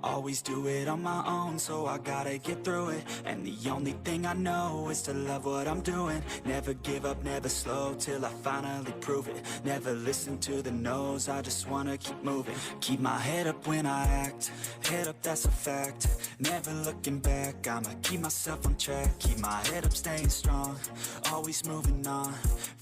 Always do it on my own, so I gotta get through it. And the only thing I know is to love what I'm doing. Never give up, never slow, till I finally prove it. Never listen to the no's, I just wanna keep moving. Keep my head up when I act, head up, that's a fact. Never looking back, I'ma keep myself on track. Keep my head up, staying strong, always moving on.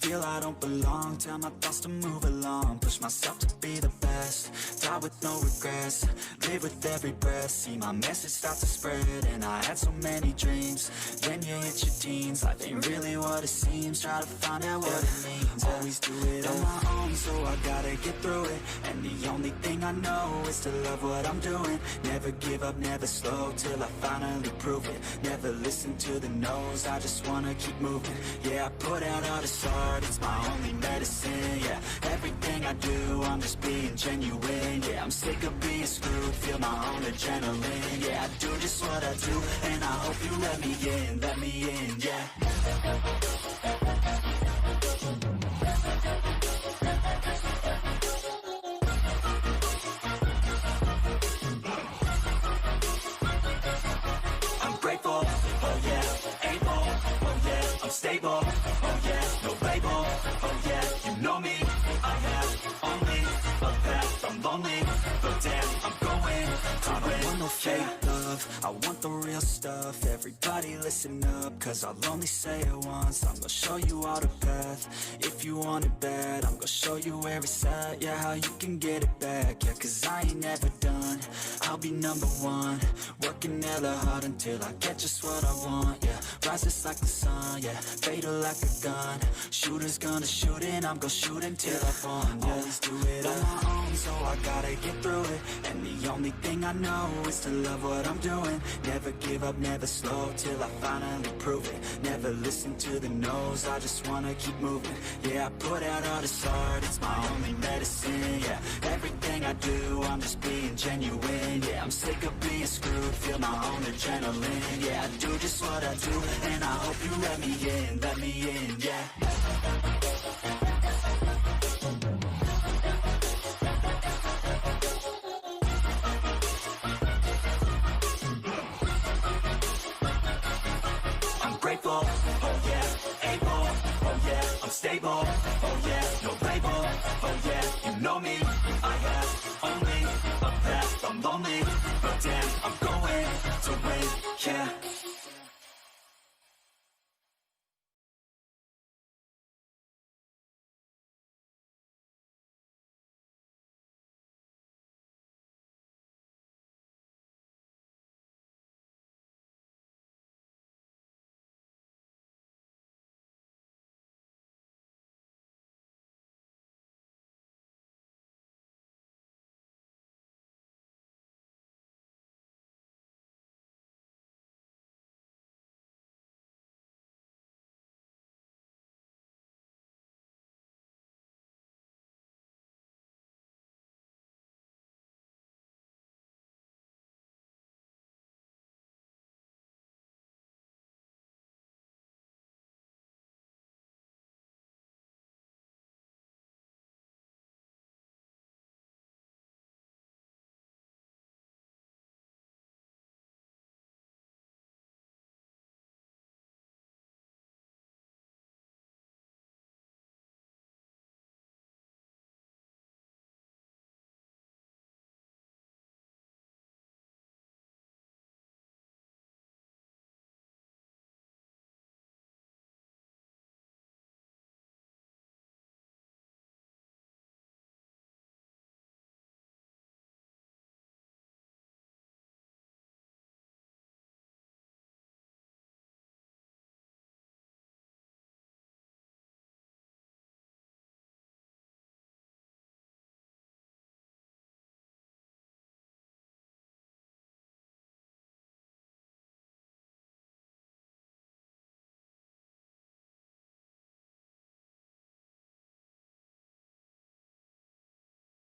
Feel I don't belong, tell my thoughts to move along. Push myself to be the best, die with no regrets. Live with every breath, see my message start to spread. And I had so many dreams, then you hit your teens. Life ain't really what it seems, try to find out what it means. Always do it on my own, so I gotta get through it. And the only thing I know is to love what I'm doing. Never give up, never slow, till I finally prove it. Never listen to the no's, I just wanna keep moving. Yeah, I put out all this art, it's my only medicine. Yeah, everything I do, I'm just being genuine. Yeah, I'm sick of being screwed, feel my own adrenaline. Yeah, I do just what I do, and I hope you let me in, yeah. I'm grateful, oh yeah, able, oh yeah, I'm stable, oh yeah, no label, oh yeah, you know me, I have only a path, I'm lonely, but damn, I'm going to win. I want no fake love, I want the real stuff. Everybody listen up, cause I'll only say it once. I'm gonna show you all the path, if you want it bad. I'm gonna show you where it's at, yeah, how you can get it back. Yeah, cause I ain't never done, I'll be number one. Working hella hard until I get just what I want, yeah. Rises like the sun, yeah, fatal like a gun. Shooter's gonna shoot and I'm gonna shoot until I fall, yeah. Always do it on my own, so I gotta get through it. And the only thing I know is to love what I'm doing. Never give up, never slow, till I finally prove it. Never listen to the no's, I just wanna keep moving. Yeah, I put out all this art, it's my only medicine. Yeah, everything I do, I'm just being genuine. Yeah, I'm sick of being screwed, feel my own adrenaline. Yeah, I do just what I do, and I hope you let me in, yeah. I'm grateful,